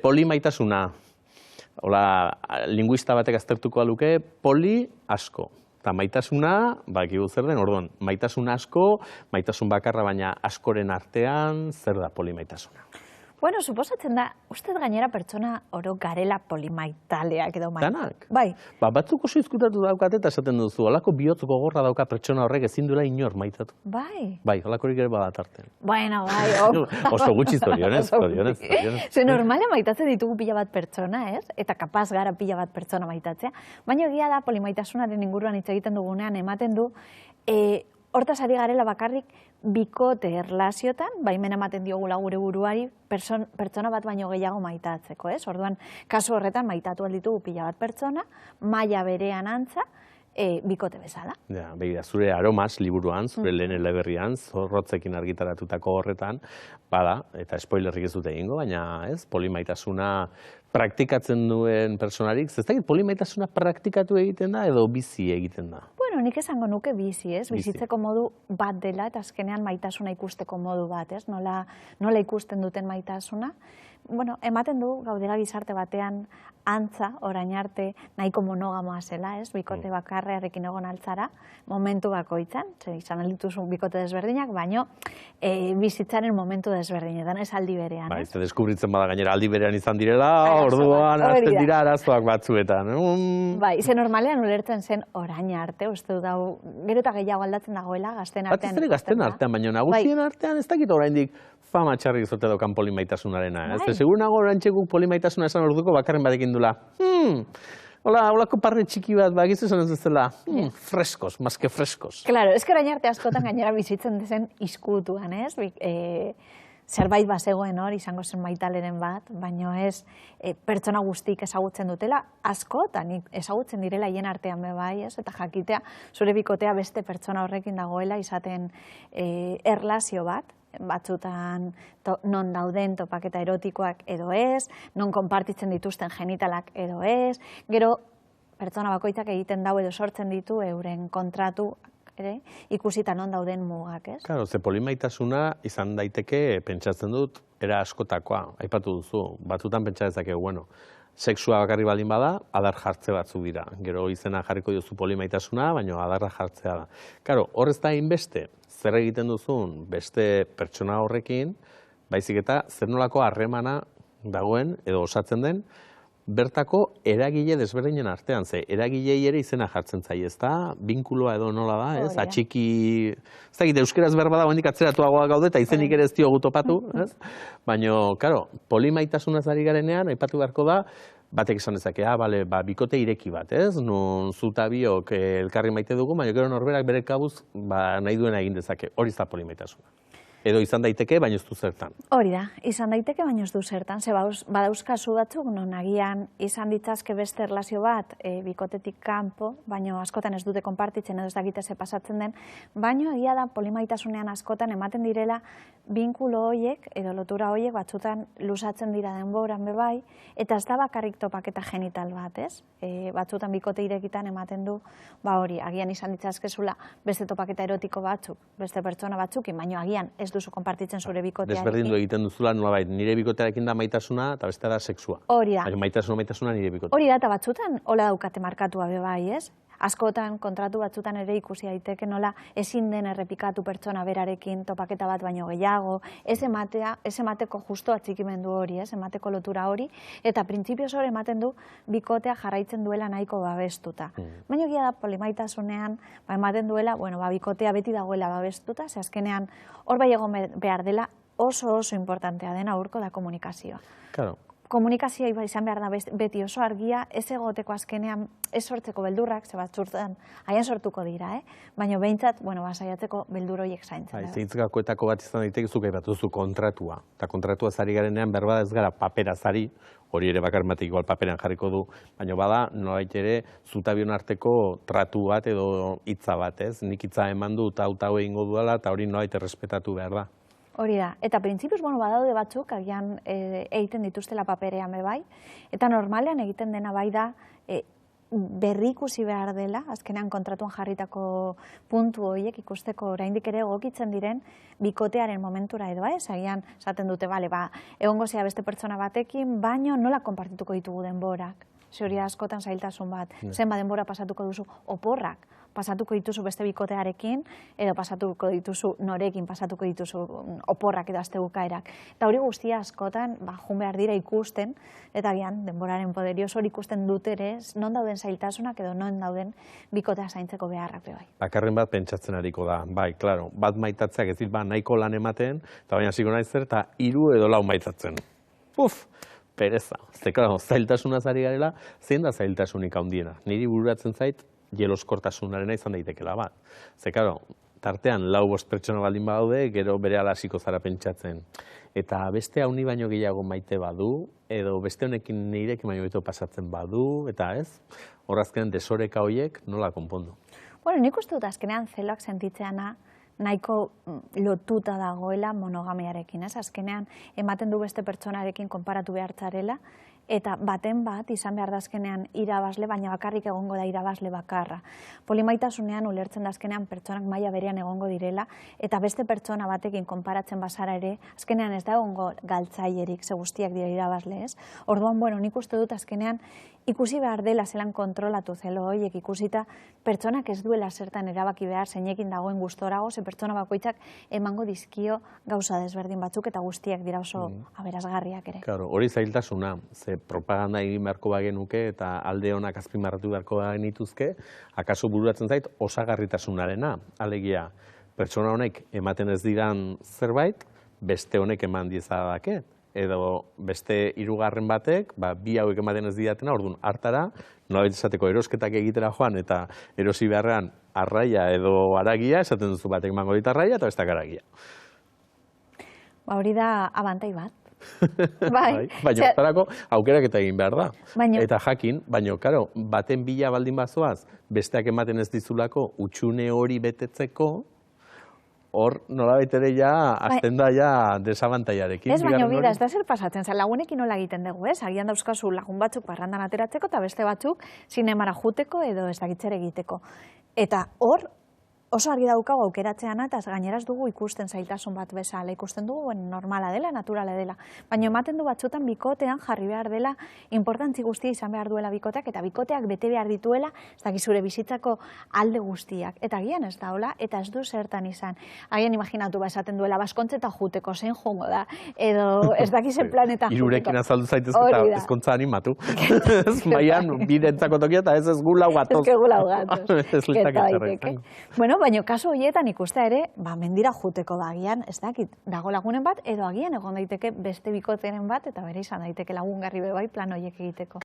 Polimaitasuna. Hola, linguista batek aztertuko luke poli asko. Eta maitasuna, bakigu zer den, orduan, maitasun asko, maitasun bakarra baina askoren artean, zer da polimaitasuna? Bueno, suposatzen da, uste gainera pertsona oro garela polimaitaleak edo Danak? Bai. Batzuk oso izkutatu daukate eta esaten duzu, holako bihotz gogorra dauka pertsona horrek ezin duela inor maitatu. Bai. Bai, holakorik ere badatarten. Bueno, bai. Oso gutxi zorionez. Ze normalean maitatzen ditugu pila bat pertsona, ez? Eta kapaz gara pila bat pertsona maitatzea. Baina egia da polimaitasunaren inguruan hitz egiten dugunean ematen du, hortaz ari garela bakarrik bikote erlaziotan, baimen ematen diogula gure buruari, pertsona bat baino gehiago maitatzeko, ez? Orduan, kasu horretan maitatu alditugu pila bat pertsona, maila berean antza, bikote bezala. Ja, begira, zure Aromas liburuan, zure lehen eleberrian, zorrotzekin argitaratutako horretan, bada, eta spoilerrik ez dute egingo, baina ez, polimaitasuna praktikatzen duen personarik, ez dakit polimaitasuna praktikatu egiten da edo bizi egiten da? Bueno, nik esango nuke bizi, ez? Bizitzeko modu bat dela eta azkenean maitasuna ikusteko modu bat, ez? Nola ikusten duten maitasuna. Bueno, ematen du gaudela gizarte batean antza, orain arte, nahiko monogamoa zela, ez? Bikote bakarrearekin egon altzara, momentu bakoitzan, izan aldituzun bikote desberdinak, baino bizitzaren momentu desberdinetan, ez aldi berean. Bai, ze deskubritzen bada gainera aldi berean izan direla, orduan hasten dira arazoak batzuetan. Bai, ze normalean ulertzen zen orain arte, uste du dau, gero eta gehiago aldatzen dagoela, gazten artean. Batez ere gazten artean, baina nagusien artean ez dakit oraindik fama txarrik zote daukan polimaitasunarena. Ez segur nago orantxeguk polimaitasuna esan orduko bakarren badekin dula. Holako parre txiki bat, bagizu esan ez dela, freskos, mazke freskos. Claro, ez que orain arte askotan gainera bizitzen dezen izkutuan, ez? Zerbait bazegoen hor, izango zen maitaleren bat, baino ez pertsona guztik ezagutzen dutela, askotan ezagutzen direla hien artean bai, ez? Eta jakitea, zure bikotea beste pertsona horrekin dagoela izaten erlazio bat, batzutan non dauden topaketa erotikoak edo ez, non konpartitzen dituzten genitalak edo ez, gero pertsona bakoitzak egiten dau edo sortzen ditu euren kontratu ikusita non dauden mugak, ez? Claro, ze polimaitasuna izan daiteke, pentsatzen dut, era askotakoa, aipatu duzu, batzutan pentsa dezake, bueno, sexua bakarri baldin bada, adar jartze batzu dira. Gero izena jarriko diozu polimaitasuna, baina adarra jartzea da. Claro, hor ez da inbeste, zer egiten duzun beste pertsona horrekin, baizik eta zer nolako harremana dagoen edo osatzen den, bertako eragile desberdinen artean, ze eragilei ere izena jartzen zaie, ez da? Binkuloa edo nola da, ez? Atxiki, ez dakit, euskeraz berba da, hendik atzeratuagoa gaude, eta izenik ere ez diogu topatu, ez? Baina, karo, polimaitasuna ari garenean, aipatu beharko da, batek esan dezake, bale, bikote ireki bat, ez? Nun zuta biok elkarri maite dugu, baina gero norberak bere kabuz nahi duena egin dezake, hori da polimaitasuna. Edo izan daiteke, baina ez du zertan. Hori da, izan daiteke, baina ez du zertan. Ze badauzkazu batzuk, non agian izan ditzazke beste erlazio bat bikotetik kanpo, baina askotan ez dute konpartitzen edo ez dakite ze pasatzen den, baina egia da polimaitasunean askotan ematen direla binkulo horiek edo lotura horiek batzutan luzatzen dira denboran bebai, eta ez da bakarrik topaketa genital bat, ez? Batzutan bikote irekitan ematen du, hori, agian izan ditzazkezula beste topaketa erotiko batzuk, beste pertsona batzukin, baina agian ez duzu konpartitzen zure bikotearekin. Desberdindu egiten duzula nolabait, nire bikotearekin da maitasuna eta beste da sexua. Hori da. Maitasuna nire bikotea. Hori da, eta batzutan hola daukate markatua bebai, ez? Askotan, kontratu batzutan ere ikusi daiteke nola ezin den errepikatu pertsona berarekin topaketa bat baino gehiago, ez emateko justo atxikimendu hori, ez emateko lotura hori, eta printzipioz hori ematen du bikotea jarraitzen duela nahiko babestuta. Baina egia da polimaitasunean ematen duela, bikotea beti dagoela babestuta, ze azkenean hor bai egon behar dela oso importantea dena urko da komunikazioa. Claro. Komunikazioa izan behar da beti oso argia, ez egoteko azkenean ez sortzeko beldurrak, ze batzurtan haian sortuko dira, baina behintzat, saiatzeko beldur horiek zaintzen. Zehitzgakoetako bat izan daiteke zuk aipatu duzu kontratua. Eta kontratua zari garenean berba ez gara papera zari, hori ere bakar batek igual paperan jarriko du, baina bada nolait ere zutabion arteko tratu bat edo hitza bat, ez? Nik hitza eman du eta hau egingo duela eta hori nolait errespetatu behar da. Hori da, eta printzipioz, badaude batzuk, agian egiten dituztela paperean bebai, eta normalean egiten dena bai da, berri ikusi behar dela, azkenean kontratuan jarritako puntu horiek ikusteko oraindik ere egokitzen diren bikotearen momentura edo, agian esaten dute, egongo zea beste pertsona batekin, baino nola konpartituko ditugu denborak. Hori askotan zailtasun bat, zenba denbora pasatuko duzu oporrak, pasatuko dituzu beste bikotearekin, edo pasatuko dituzu norekin, pasatuko dituzu oporrak edo astebukaerak. Eta hori guztia askotan, jun behar dira ikusten, eta gian, denboraren poderioz hori ikusten dut ere, non dauden zailtasunak edo non dauden bikotea zaintzeko beharrak bai. Bakarren bat pentsatzen ariko da, bai, klaro, bat maitatzeak ez dit, nahiko lan ematen, eta baina hasiko naiz zer, eta 3 edo 4 maitatzen. Pereza. Zailtasunaz ari garela, zein da zailtasunik handiena? Niri bururatzen zait, jeloskortasunarena izan daitekela bat. Tartean 4-5 pertsona baldin badaude, gero berehala hasiko zara pentsatzen. Eta beste hauni baino gehiago maite badu, edo beste honekin nirekin baino beto pasatzen badu, eta ez? Horazkenean desoreka horiek nola konpondu? Nik uste dut azkenean zeloak sentitzeana, nahiko lotuta dagoela monogamiarekin, ez? Azkenean, ematen du beste pertsonarekin konparatu behartzarela, eta baten bat izan behar da azkenean irabazle, baina bakarrik egongo da irabazle bakarra. Polimaitasunean ulertzen da azkenean pertsonak maila berean egongo direla, eta beste pertsona batekin konparatzen bazara ere, azkenean ez da egongo galtzailerik, ze guztiak dira irabazle, ez? Orduan, nik uste dut azkenean ikusi behar dela zelan kontrolatu zelo horiek, ikusita pertsonak ez duela zertan erabaki behar zeinekin dagoen gustorago, ze pertsona bakoitzak emango dizkio gauza desberdin batzuk eta guztiak dira oso aberasgarriak ere. Claro, hori zailtasuna, ze propaganda egin beharko bagenuke eta alde honak azpimarratu beharko bagenituzke, akaso bururatzen zait osagarritasunarena, alegia pertsona honek ematen ez diran zerbait, beste honek eman diezadake, edo beste 3. batek, 2 hauek ematen ez didatena, orduan hartara, nolabait esateko erosketak egitera joan eta erosi beharrean arraia edo aragia, esaten duzu batek emango dit arraia eta bestak aragia. Hori da abantai bat. Baina hortarako aukerak eta egin behar da. Eta jakin, baina, karo, baten bila baldin bazoaz, besteak ematen ez dizulako utxune hori betetzeko, hor nolabait ere azten da desabantaiarekin. Ez, baina bida, ez da zer pasatzen, lagunekin nola egiten dugu, ez? Agian dauzkazu lagun batzuk parrandan ateratzeko eta beste batzuk zinemara juteko edo ez dakitzere egiteko. Eta hor, oso argi daukagu aukeratzeana eta gaineraz dugu ikusten zailtasun bat bezala, ikusten dugu normala dela, naturala dela. Baina ematen du batzutan bikotean jarri behar dela, importantzi guztia izan behar duela bikoteak, eta bikoteak bete behar dituela, ez dakiz zure bizitzako alde guztiak. Eta agian ez daula, eta ez du zertan izan. Agian imaginatu esaten duela, baskontzeta juteko, zein jongo da, edo ez dakizen planeta juteko. Irurekin azaldu zaitez eta ezkontza animatu. Ez maian bidentzako tokia eta ez gulau gatoz. Ez gulau gatoz. Baina kasu horietan ikustea ere, mendira juteko da agian, ez dakit, dago lagunen bat, edo agian egon daiteke beste bikoteren bat, eta bere izan daiteke lagungarri bai plan horiek egiteko.